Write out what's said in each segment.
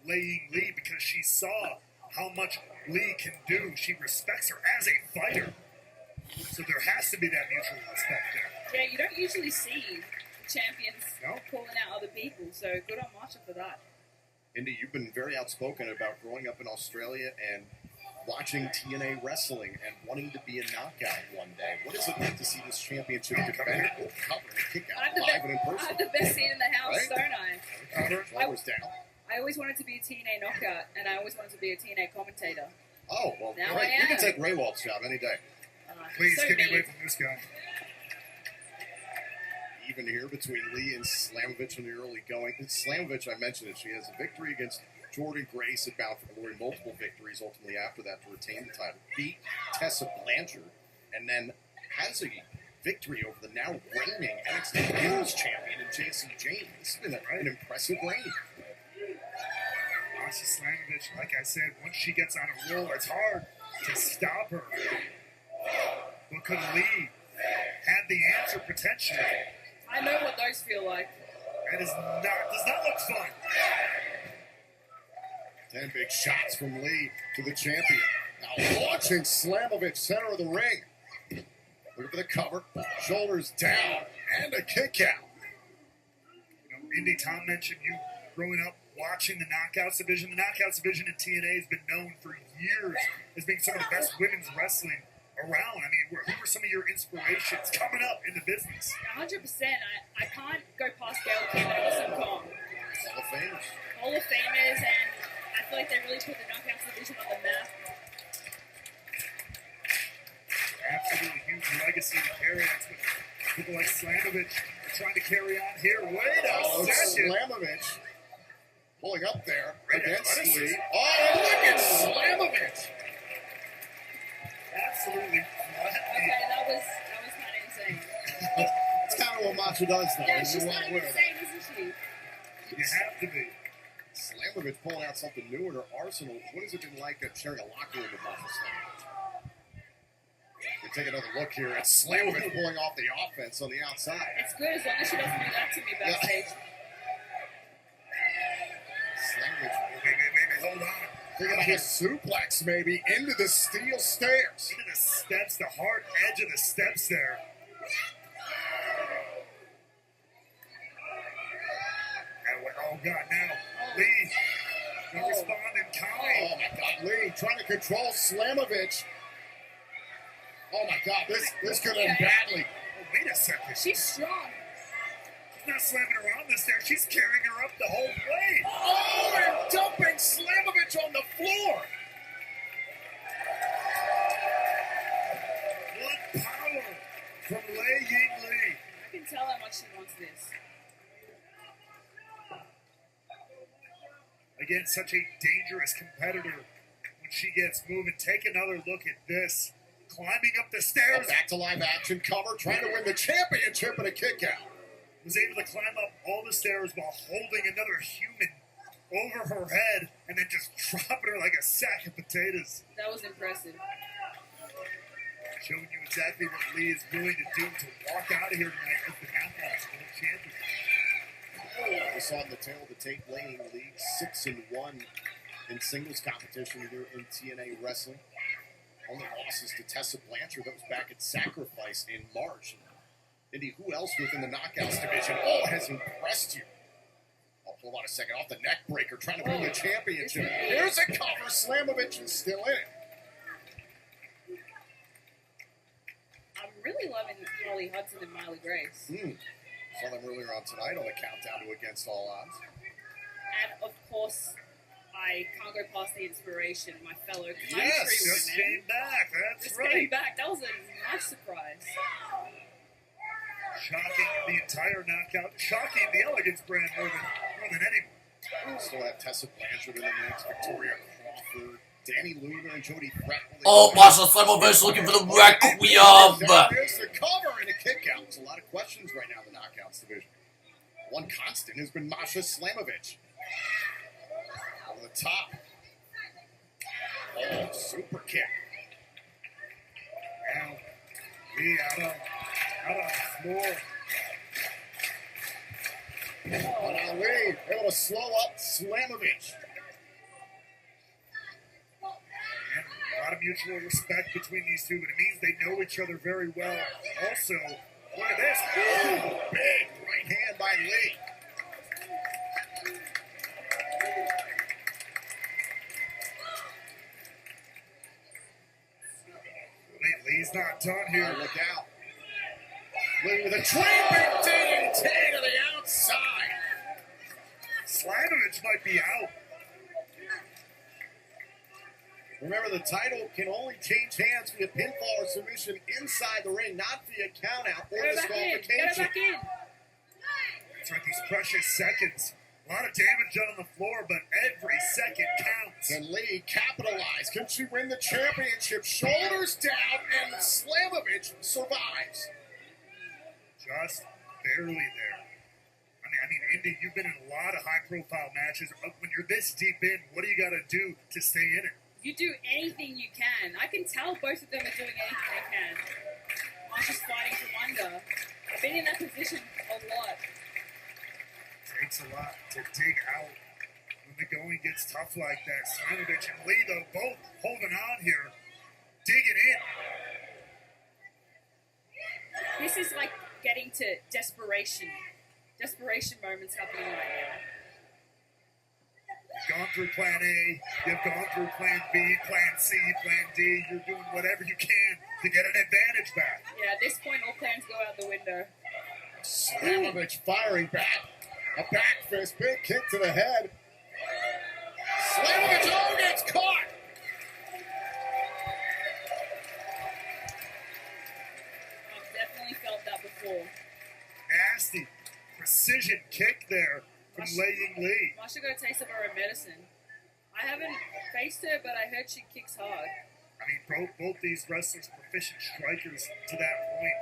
Lee because she saw how much Lee can do. She respects her as a fighter. So there has to be that mutual respect there. Yeah, you don't usually see champions calling out other people, so good on Masha for that. Indy, you've been very outspoken about growing up in Australia and watching TNA wrestling and wanting to be a knockout one day. What is it like to see this championship defended? Oh, cover and a kick out live and in person. I have the best seat in the house, right? Don't I? Shoulders down. I always wanted to be a TNA knockout, and I always wanted to be a TNA commentator. Oh, well, now great. You can take Ray Walt's job any day. Please get me away from this guy. Even here between Lee and Slamovich in the early going. Slamovich, I mentioned it, she has a victory against Jordan Grace at Bound for Glory, multiple victories ultimately after that to retain the title. Beat Tessa Blanchard, and then has a victory over the now reigning NXT Women's Champion in JC James. This has been an impressive reign. Masha Slamovich, like I said, once she gets on a roll, it's hard to stop her. But could Lee have the answer potentially? I know what those feel like. That does not look fun. 10 big shots from Lee to the champion. Now launching Slamovich, center of the ring. Looking for the cover. Shoulders down. And a kick out. You know, Indy, Tom mentioned you growing up watching the Knockouts division. The Knockouts division in TNA has been known for years as being some of the best women's wrestling around. I mean, who were some of your inspirations coming up in the business? 100%. I can't go past Gail Kim and Awesome Kong. Hall of Famers. Hall of Famers, and I feel like they really put the Knockouts division on the map. Absolutely huge legacy to carry. That's what people like Slamovich are trying to carry on here. Wait a second. Slamovich pulling up there against Lee. Oh, look at Slamovich. Absolutely. Okay, that was kind of insane. That's kind of what Masha does, though. Yeah, she's kind of insane, isn't she? You have to be. Slamovich pulling out something new in her arsenal. What has it been like sharing a locker room with Masha Slamovich? We take another look here at Slamovich pulling off the offense on the outside. It's good as long as she doesn't do that to me backstage. Slamovich, Maybe, hold on. thinking about a suplex maybe into the steel stairs. Into the steps, the hard edge of the steps there. Oh, God, now Lee not responding, kind. Oh, my God, Lee trying to control Slamovich. Oh, my God, this could end badly. Oh, wait a second. She's strong. She's not slamming her on the stairs. She's carrying her up the whole way. Oh, and dumping Slamovich on the floor. What power from Lei Ying Lee. I can tell how much she wants this. Again, such a dangerous competitor when she gets moving. Take another look at this. Climbing up the stairs. Back to live action cover, trying to win the championship and a kick out. Was able to climb up all the stairs while holding another human over her head and then just dropping her like a sack of potatoes. That was impressive. Showing you exactly what Lee is willing to do to walk out of here tonight as the Knockouts World Champion. We saw in the tail of the tape Lane League 6-1 in singles competition here in TNA Wrestling. Only losses to Tessa Blanchard. That was back at Sacrifice in March. Indy, who else within the Knockouts division has impressed you? I'll pull on a second off the neck breaker, trying to win the championship. Here's a cover. Slamovich is still in it. I'm really loving Holly Hudson and Miley Grace. Saw them earlier on tonight on the countdown to Against All Odds. And, of course, I can't go past the inspiration, my fellow country Just women. came back. That's Just right. came back. That was a nice surprise. Shocking the entire knockout. Shocking the Elegance brand more than anyone. Still have Tessa Blanchard in the mix, Victoria Crawford, Danny Luna, and Jody Brett. Oh, Masha Slamovich looking for the Requiem. There's the cover and a kick out. There's a lot of questions right now in the Knockouts division. One constant has been Masha Slamovich. Over the top. Oh, super kick. Now, Lee out on the floor. Oh, now Lee able to slow up Slamovich. lot of mutual respect between these two, but it means they know each other very well. Also, look at this. Ooh, big right hand by Lee. Lee's not done here. Oh, look out. Lee with a train DDT to the outside. Slamovich might be out. Remember, the title can only change hands via pinfall or submission inside the ring, not via countout or Get her back in. Get her disqualification. back in. That's right, these precious seconds. A lot of damage done on the floor, but every second counts. Can Lee capitalize? Can she win the championship? Shoulders down, and Slamovich survives. Just barely there. I mean, Indy, you've been in a lot of high-profile matches. When you're this deep in, what do you got to do to stay in it? You do anything you can. I can tell both of them are doing anything they can. I'm just fighting for wonder. I've been in that position a lot. Takes a lot to dig out when the going gets tough like that. Slamovich and Lee, though, both holding on here, digging in. This is like getting to desperation. Desperation moments happening right now. You've gone through plan A, you've gone through plan B, plan C, plan D. You're doing whatever you can to get an advantage back. Yeah, at this point, all plans go out the window. Slamovich firing back. A back fist, big kick to the head. Slamovich, oh, gets caught. I've definitely felt that before. Nasty precision kick there from Laying Lee. Masha got a taste of her own medicine. I haven't faced her, but I heard she kicks hard. I mean, both these wrestlers, proficient strikers to that point,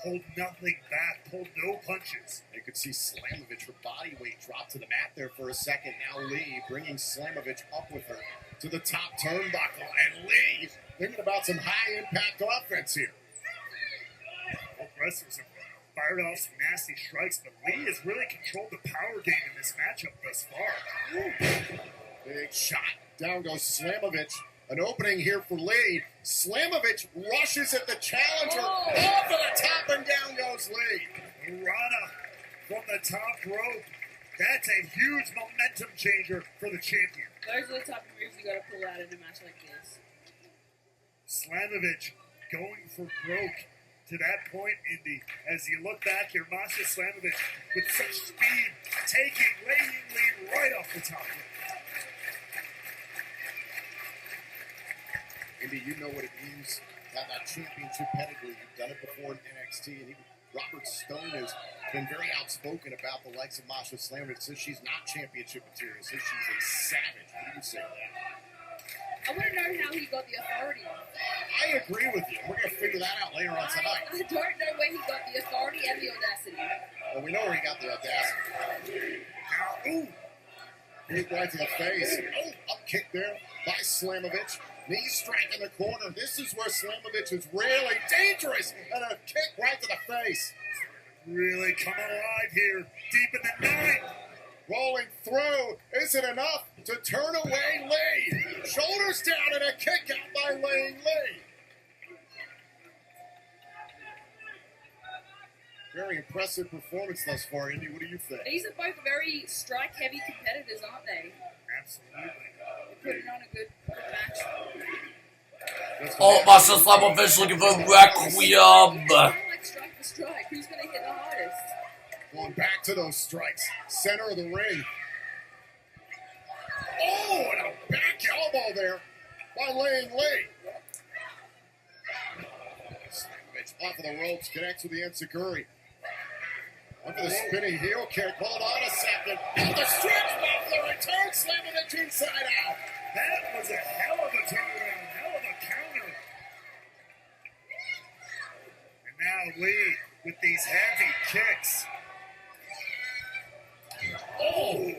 hold nothing back, pulled no punches. You could see Slamovich, her body weight drop to the mat there for a second. Now Lee bringing Slamovich up with her to the top turnbuckle. And Lee thinking about some high-impact offense here. Both wrestlers have fired off some nasty strikes, but Lee has really controlled the power game in this matchup thus far. Ooh. Big shot. Down goes Slamovich. An opening here for Lee. Slamovich rushes at the challenger. Oh. Off of the top and down goes Lee. Rana from the top rope. That's a huge momentum changer for the champion. Those are the type of moves you got to pull out in a match like this. Slamovich going for broke to that point, Indy. As you look back here, Masha Slamovich with such speed, taking Laying Lee right off the top rope. Indy, you know what it means to have that championship pedigree. You've done it before in NXT, and even Robert Stone has been very outspoken about the likes of Masha Slamovich. Says she's not championship material. Says she's a savage. What do you say to that? I want to know how he got the authority. I agree with you. We're going to figure that out later on tonight. I don't know where he got the authority and the audacity. Well, we know where he got the audacity. Now, ooh, Big right to the face. Oh, up kick there by Slamovich. Knee strike in the corner. This is where Slamovich is really dangerous. And a kick right to the face. really coming alive here, deep in the ninth. Rolling through. Is it enough to turn away Lee? Shoulders down and a kick out by Laying Lee. Very impressive performance thus far, Indy. What do you think? These are both very strike-heavy competitors, aren't they? Absolutely. They're putting on a good match. Oh, Masha Slamovich looking for Requiem. It's not like strike for strike. Who's going to hit the hardest? Going back to those strikes. Center of the ring. Oh, and a back elbow there by Laying Lee. Slamovich off of the ropes, connects with the Enziguri. Up for the spinning heel kick. Hold on a second. And the stretch muffler returns Slamovich inside out. That was a hell of a turnaround, hell of a counter. And now Lee with these heavy kicks. Oh!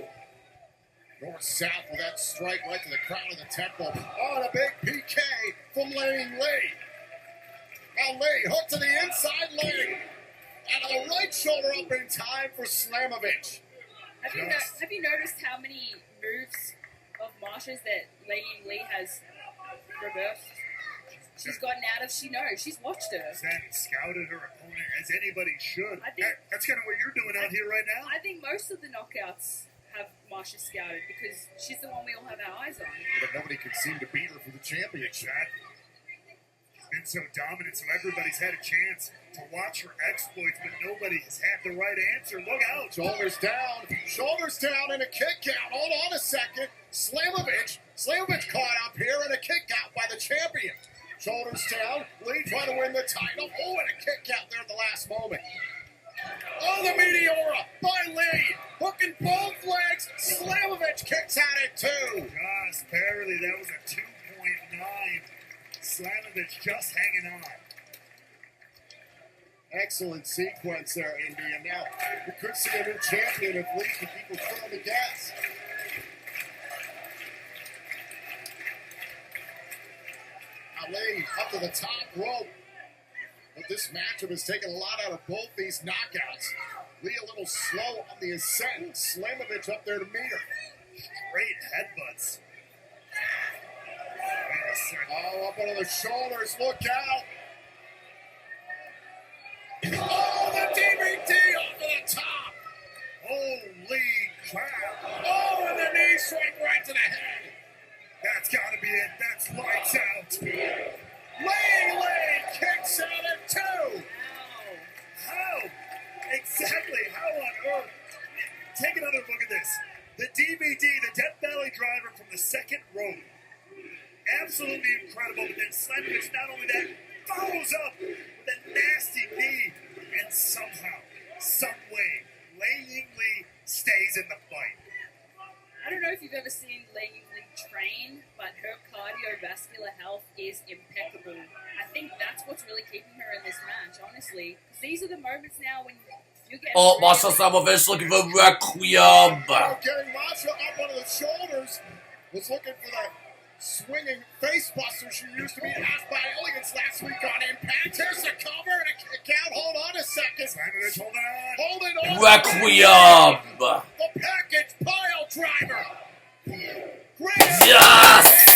North-south with that strike right to the crown of the temple. Oh, and a big PK from Laying Lee. Now Lee hooked to the inside leg. And the right shoulder up in time for Slamovich. Have you noticed how many moves of Masha's that Laying Lee has reversed. She's gotten out of, she knows, she's watched her. Scouted her opponent as anybody should. I think, That's kind of what you're doing out here right now. I think most of the knockouts have Masha scouted because she's the one we all have our eyes on. But nobody could seem to beat her for the championship. She's been so dominant, so everybody's had a chance to watch her exploits, but nobody has had the right answer. Look out. Shoulders down, and a kick out. Hold on a second. Slamovich caught up here and a kick out by the champion. Shoulders down, Lee trying to win the title. Oh, and a kick out there at the last moment. Oh, the Meteora by Lee. Hooking both legs. Slamovich kicks out at 2. Just barely. That was a 2.9. Slamovich just hanging on. Excellent sequence there, Indy. And now we could see a new champion if Lee can keep her foot on the gas. Lee up to the top rope. But this matchup has taken a lot out of both these knockouts. Lee a little slow on the ascent. Slamovich up there to meet her. Great headbutts. Oh, up under the shoulders. Look out. Oh, the DVD off of the top. Holy crap. Oh, and the knee strike right to the head. That's got to be it. That's lights out. Lee kicks out at 2. How? Exactly. How on earth? Take another look at this. The DVD, the Death Valley driver from the second row. Absolutely incredible. But then Slamovich, not only that, follows up with a nasty knee. And somehow, some way, Lei Yingli stays in the fight. I don't know if you've ever seen Lei Yingli train, but her cardiovascular health is impeccable. I think that's what's really keeping her in this match, honestly. Because these are the moments now when you get... Oh, Masha Slamovich looking for Requiem. Getting Masha up on the shoulders. Was looking for that swinging face buster she used to be asked by Elegance last week on Impact. Here's the cover and a kick out. Hold on a second. Slamovich holding on. Holding on. Requiem. The package pile driver. Great. Yes.